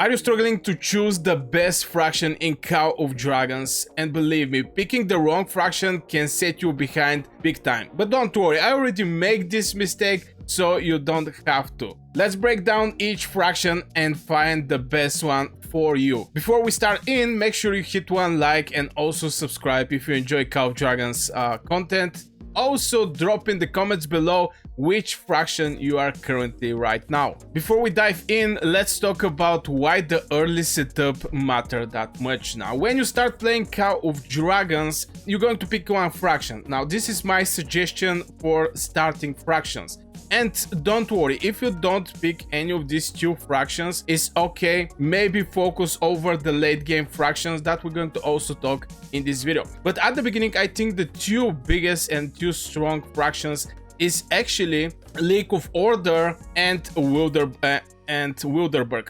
Are you struggling to choose the best fraction in Call of Dragons? And believe me, picking the wrong fraction can set you behind big time. But don't worry, I already made this mistake, so you don't have to. Let's break down each fraction and find the best one for you. Before we start in, make sure you hit one like and also subscribe if you enjoy Call of Dragons content. Also drop in the comments below which fraction you are currently right now. Before we dive in, let's talk about why the early setup matter that much. Now, when you start playing Call of Dragons, you're going to pick one fraction. Now, this is my suggestion for starting fractions. And don't worry, if you don't pick any of these two fractions, it's okay. Maybe focus over the late game fractions that we're going to also talk in this video. But at the beginning, I think the two biggest and two strong fractions is actually League of Order and Wilderburg.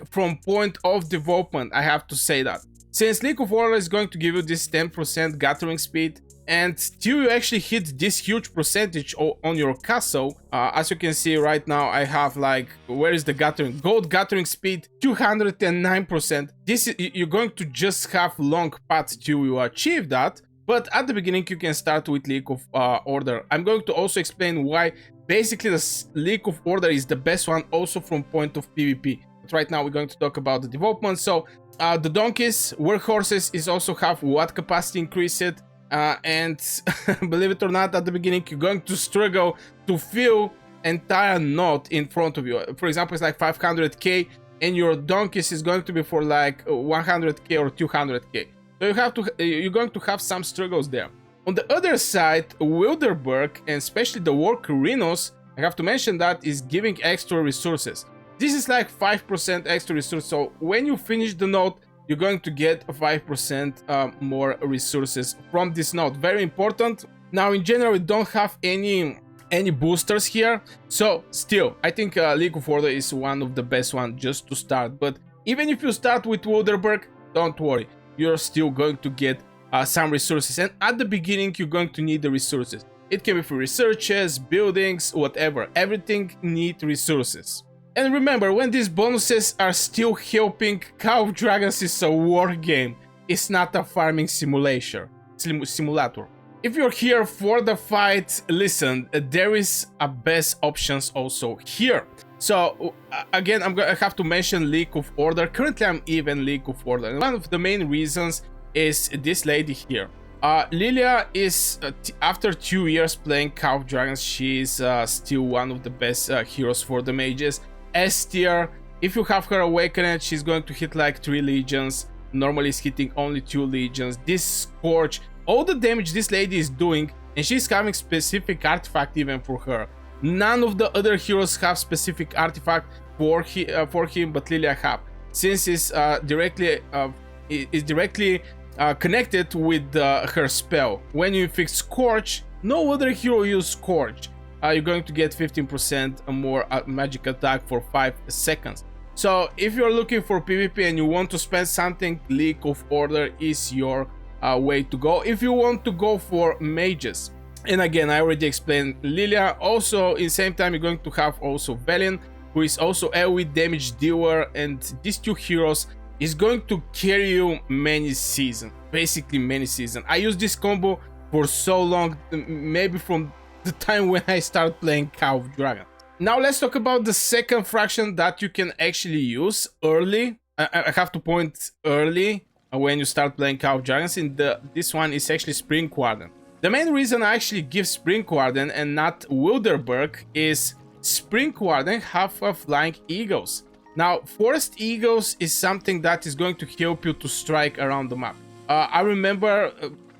From point of development, I have to say that. Since League of Order is going to give you this 10% gathering speed, and till you actually hit this huge percentage on your castle, as you can see right now, I have like, where is the gathering? Gold gathering speed, 209%. You're going to just have long path till you achieve that. But at the beginning, you can start with League of Order. I'm going to also explain why basically the League of Order is the best one also from point of PvP. But right now, we're going to talk about the development. So the donkeys, workhorses is also have what capacity increased. And believe it or not, at the beginning you're going to struggle to fill entire knot in front of you. For example, it's like 500k and your donkeys is going to be for like 100k or 200k. So you're going to have some struggles there. On the other side, Wilderburg and especially the work rhinos, I have to mention that is giving extra resources. This is like 5% extra resource. So when you finish the node, you're going to get 5% more resources from this node. Very important. Now, in general, we don't have any boosters here. So still, I think League of Order is one of the best ones just to start. But even if you start with Wilderburg, don't worry. You're still going to get some resources. And at the beginning, you're going to need the resources. It can be for researches, buildings, whatever. Everything needs resources. And remember, when these bonuses are still helping, Call of Dragons is a war game. It's not a farming simulator. If you're here for the fight, listen, there is a best options also here. So again, I'm gonna have to mention League of Order. Currently, I'm even League of Order. And one of the main reasons is this lady here. Lilia is, after 2 years playing Call of Dragons, she is still one of the best heroes for the mages. S tier, if you have her awakened, she's going to hit like 3 legions. Normally it's hitting only 2 legions. This Scorch, all the damage this lady is doing, and she's having specific artifact even for her. None of the other heroes have specific artifact for him, but Lilia have. Since it's directly connected with her spell. When you fix Scorch, no other hero uses Scorch. You're going to get 15% more magic attack for 5 seconds. So if you're looking for PvP and you want to spend something, League of Order is your way to go. If you want to go for mages, and again, I already explained Lilia. Also, in the same time, you're going to have also Velen, who is also AoE damage dealer, and these two heroes is going to carry you many seasons, basically many seasons. I use this combo for so long, maybe from the time when I started playing Call of Dragons. Now let's talk about the second fraction that you can actually use early. I have to point early when you start playing Call of Dragons. This one is actually Springwarden. The main reason I actually give Springwarden and not Wilderburg is Springwarden have flying eagles. Now, forest eagles is something that is going to help you to strike around the map. I remember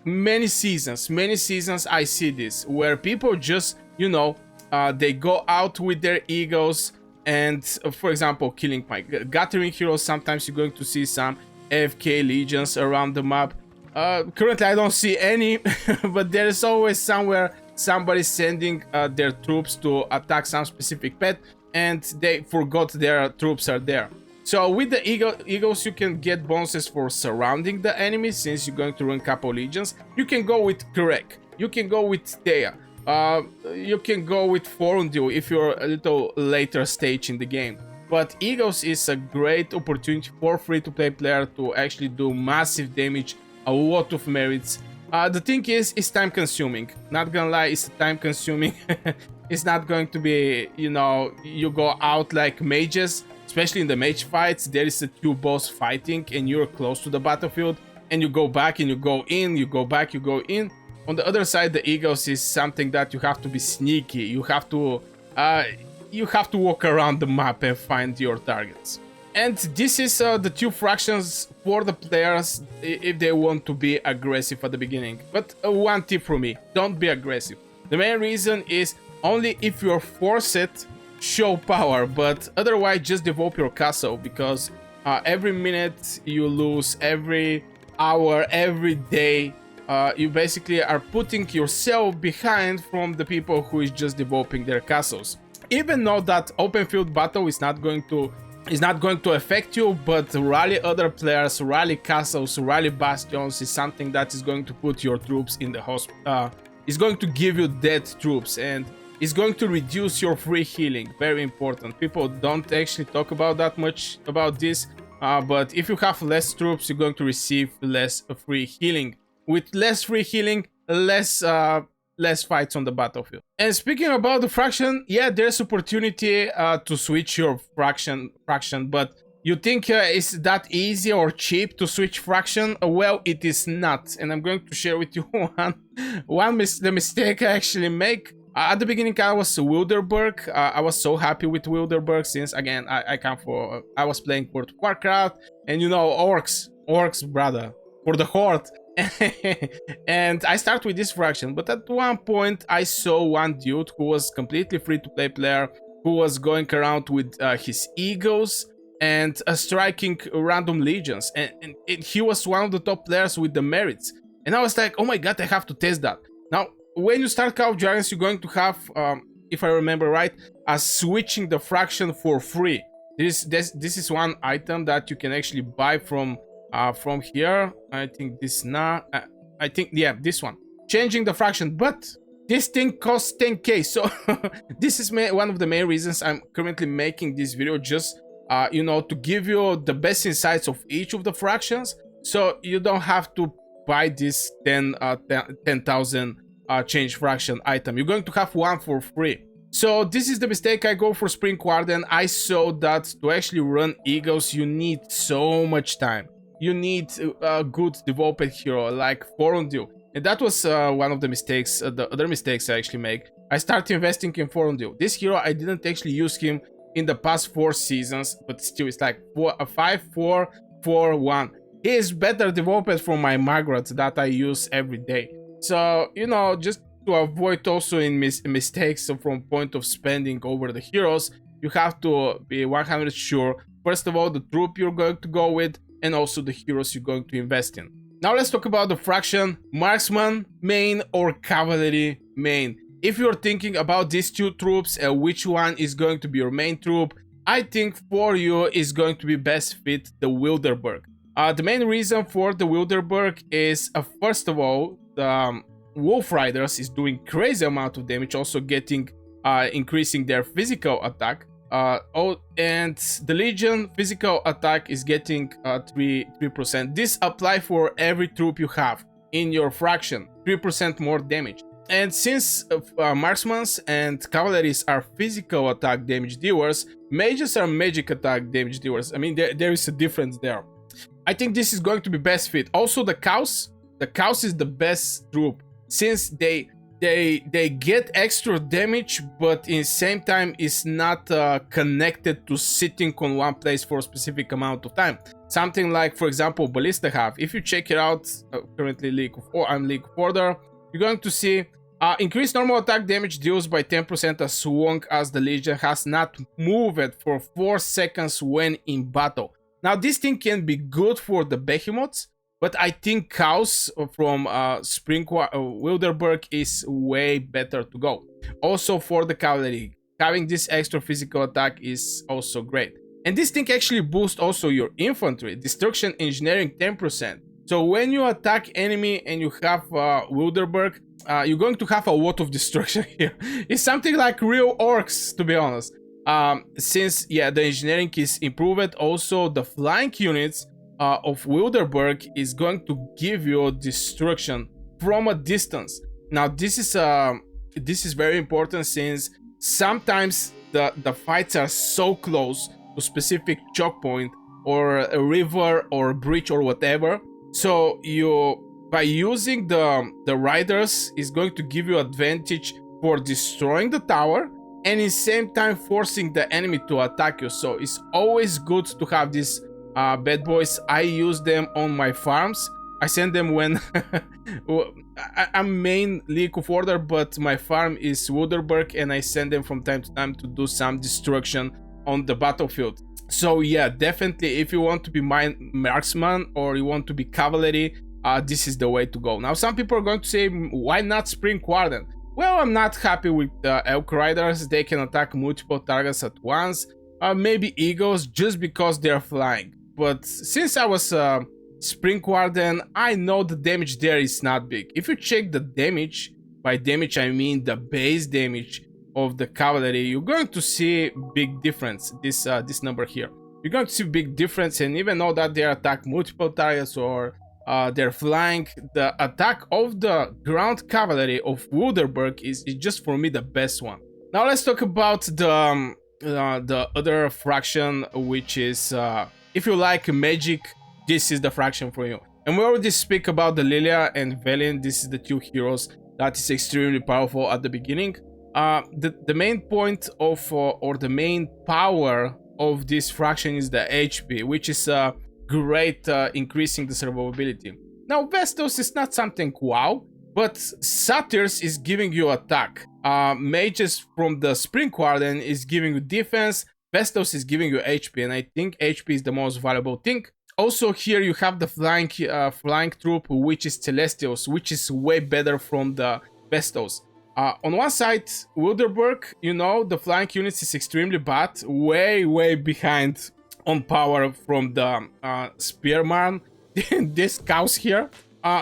many seasons I see this where people just, you know, they go out with their eagles and, for example, killing my gathering heroes. Sometimes you're going to see some AFK legions around the map. Currently I don't see any, but there is always somewhere somebody sending their troops to attack some specific pet, and they forgot their troops are there. So with the eagles, you can get bonuses for surrounding the enemy, since you're going to run couple legions. You can go with Kurek, you can go with Thea, you can go with Forundil if you're a little later stage in the game. but Eagles is a great opportunity for free-to-play player to actually do massive damage, a lot of merits. The thing is, it's time-consuming. Not gonna lie, it's time-consuming. It's not going to be, you know, you go out like mages, especially in the mage fights. There is a two boss fighting and you're close to the battlefield, and you go back and you go in, you go back, you go in. On the other side, the Eagles is something that you have to be sneaky. You have to walk around the map and find your targets. And this is the two fractions for the players if they want to be aggressive at the beginning. But one tip from me, don't be aggressive. The main reason is only if you're forced, show power, but otherwise just develop your castle, because every minute you lose, every hour, every day, you basically are putting yourself behind from the people who is just developing their castles. Even though that open field battle is not going to affect you, but rally other players, rally castles, rally bastions is something that is going to put your troops in the hospital. Is going to give you dead troops, and is going to reduce your free healing. Very important. People don't actually talk about that much about this, but if you have less troops, you're going to receive less free healing. With less free healing, less fights on the battlefield. And speaking about the fraction, yeah, there's opportunity to switch your fraction, but you think is that easy or cheap to switch fraction? Well, it is not, and I'm going to share with you the mistake I actually make. At the beginning, I was Wilderburg. I was so happy with Wilderburg since, again, I was playing World of Warcraft, and you know, orcs, brother, for the horde. And I start with this fraction, but at one point I saw one dude who was completely free-to-play player, who was going around with his eagles and striking random legions, and he was one of the top players with the merits. And I was like, oh my god, I have to test that. Now, when you start Call of Giants, you're going to have, if I remember right, switching the fraction for free. This is one item that you can actually buy from here. I think this now. I think, yeah, this one. Changing the fraction, but this thing costs 10k. So this is one of the main reasons I'm currently making this video, just you know, to give you the best insights of each of the fractions, so you don't have to buy this 10,000 change fraction item. You're going to have one for free. So this is the mistake. I go for Springwarden. I saw that to actually run eagles, you need so much time. You need a good developed hero like Forundu. And that was one of the mistakes, the other mistakes I actually make. I started investing in Forundu. This hero, I didn't actually use him in the past 4 seasons, but still it's like 5-4-4-1. He is better developed from my Margaret that I use every day. So, you know, just to avoid also in mistakes from point of spending over the heroes, you have to be 100 sure, first of all, the troop you're going to go with, and also the heroes you're going to invest in. Now let's talk about the fraction, marksman main or cavalry main. If you're thinking about these two troops and which one is going to be your main troop, I think for you is going to be best fit the Wilderburg. The main reason for the Wilderburg is, first of all, the Wolf Riders is doing crazy amount of damage, also getting increasing their physical attack. And the Legion physical attack is getting 3%. This apply for every troop you have in your fraction, 3% more damage. And since marksmen and cavalries are physical attack damage dealers, mages are magic attack damage dealers. I mean, there is a difference there. I think this is going to be best fit. Also, the cows is the best troop, since they get extra damage, but in the same time is not connected to sitting on one place for a specific amount of time. Something like, for example, Ballista have. If you check it out, currently I'm League of Order, you're going to see increased normal attack damage deals by 10% as long as the Legion has not moved for 4 seconds when in battle. Now, this thing can be good for the behemoths, but I think cows from Wilderburg is way better to go. Also for the cavalry, having this extra physical attack is also great. And this thing actually boosts also your infantry, destruction engineering 10%. So when you attack enemy and you have Wilderburg, you're going to have a lot of destruction here. It's something like real orcs, to be honest. Since yeah, the engineering is improved, also the flying units of Wilderburg is going to give you destruction from a distance. Now this is very important, since sometimes the fights are so close to specific choke point or a river or a bridge or whatever. So you, by using the riders, is going to give you advantage for destroying the tower and in the same time forcing the enemy to attack you. So it's always good to have these bad boys. I use them on my farms. I send them when I'm main League of Order, but my farm is Wilderburg, and I send them from time to time to do some destruction on the battlefield. So yeah, definitely if you want to be marksman or you want to be cavalry, this is the way to go. Now some people are going to say, why not Springwarden? Well, I'm not happy with elk riders. They can attack multiple targets at once. Maybe eagles, just because they're flying. But since I was Springwarden, I know the damage there is not big. If you check the damage, by damage I mean the base damage of the cavalry, you're going to see big difference. This number here, you're going to see big difference. And even though that they attack multiple targets or they're flying, the attack of the ground cavalry of Wilderburg is just for me the best one. Now let's talk about the other fraction, which is if you like magic, this is the fraction for you. And we already speak about the Lilia and Velin. This is the two heroes that is extremely powerful at the beginning. The main point of or the main power of this fraction is the HP, which is great increasing the survivability. Now Vestos is not something wow, but Satyrs is giving you attack. Mages from the Springwarden is giving you defense. Vestos is giving you HP, and I think HP is the most valuable thing. Also here you have the flying troop, which is Celestials, which is way better from the Vestos. On one side, Wilderburg, you know, the flying units is extremely bad, way behind on power from the Spearman. These cows here.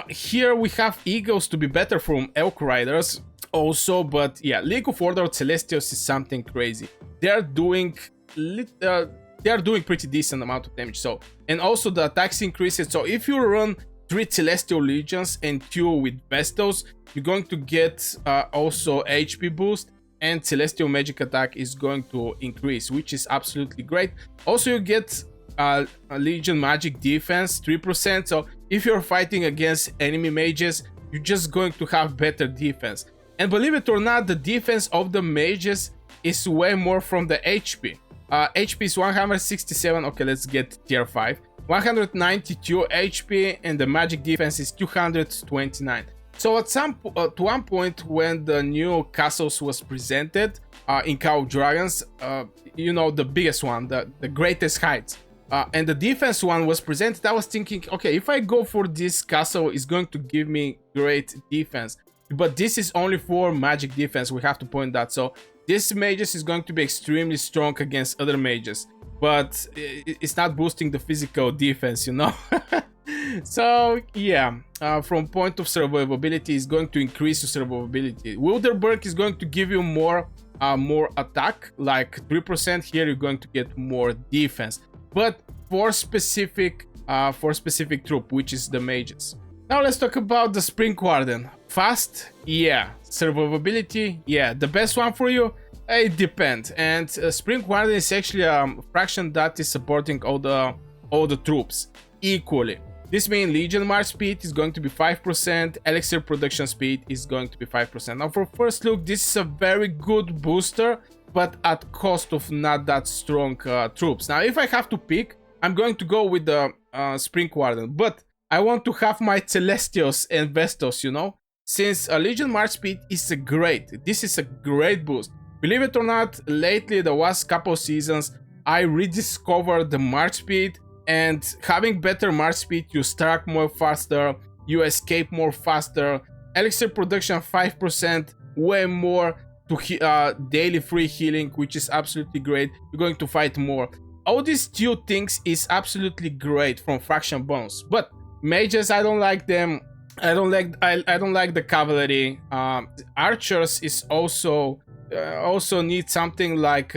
Here we have Eagles to be better from Elk Riders also, but yeah, League of Order Celestials is something crazy. They're doing pretty decent amount of damage. So, and also the attacks increases. So if you run 3 Celestial Legions and 2 with Vestos, you're going to get also HP boost, and Celestial Magic attack is going to increase, which is absolutely great. Also you get a Legion Magic defense 3%. So if you're fighting against enemy mages, you're just going to have better defense. And believe it or not, the defense of the mages is way more from the HP. HP is 167. Okay, let's get tier 5. 192 HP, and the magic defense is 229. So at one point when the new castles was presented in Call of Dragons, you know, the biggest one, the greatest heights, and the defense one was presented, I was thinking, okay, if I go for this castle, it's going to give me great defense. But this is only for magic defense, we have to point that. So this mages is going to be extremely strong against other mages, but it's not boosting the physical defense, you know. So yeah, from point of survivability is going to increase your survivability. Wilderburg is going to give you more attack, like 3%. Here you're going to get more defense, but for specific troop, which is the mages. Now let's talk about the Springwarden. Fast, yeah. Survivability, yeah. The best one for you, it depends. And Springwarden is actually a fraction that is supporting all the troops equally. This means Legion March speed is going to be 5%, Elixir production speed is going to be 5%. Now for first look, this is a very good booster, but at cost of not that strong troops. Now if I have to pick, I'm going to go with the Springwarden, but I want to have my Celestials and Vestos, you know, since Legion March speed is this is a great boost. Believe it or not, lately the last couple seasons I rediscovered the March speed, and having better March speed, you strike more faster, you escape more faster, Elixir production 5%, way more to daily free healing, which is absolutely great. You're going to fight more. All these two things is absolutely great from fraction bonus, but mages, I don't like them. I don't like the cavalry. Archers is also need something like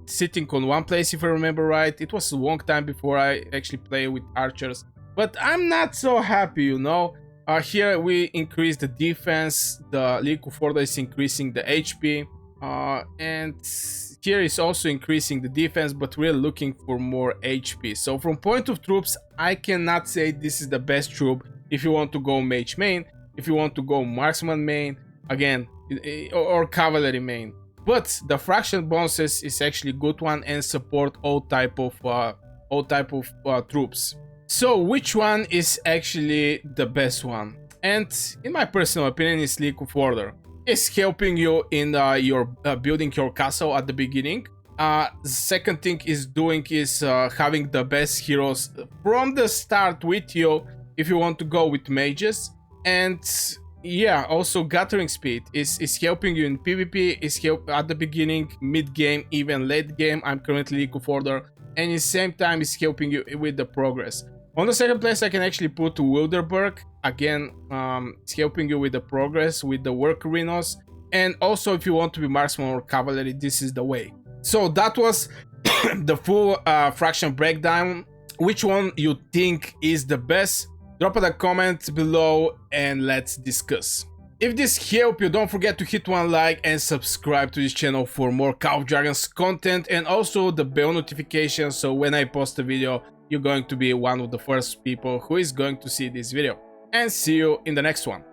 sitting on one place, if I remember right. It was a long time before I actually played with archers, but I'm not so happy, you know. Here we increase the defense, the League of Order is increasing the HP, and here is also increasing the defense, but we're looking for more HP. So from point of troops, I cannot say this is the best troop if you want to go mage main, if you want to go marksman main, again, or cavalry main. But the fraction bonuses is actually good one and support all type of troops. So which one is actually the best one? And in my personal opinion, is League of Order. It's helping you in your building your castle at the beginning. The second thing is having the best heroes from the start with you if you want to go with mages. And yeah, also gathering speed is helping you in PvP, is help at the beginning, mid game, even late game. I'm currently League of Order, and at the same time is helping you with the progress. On the second place, I can actually put Wilderburg. Again, it's helping you with the progress, with the work arenas. And also, if you want to be marksman or cavalry, this is the way. So that was the full fraction breakdown. Which one you think is the best? Drop a comment below and let's discuss. If this helped you, don't forget to hit one like and subscribe to this channel for more Call of Dragons content, and also the bell notification, so when I post a video, you're going to be one of the first people who is going to see this video. And see you in the next one.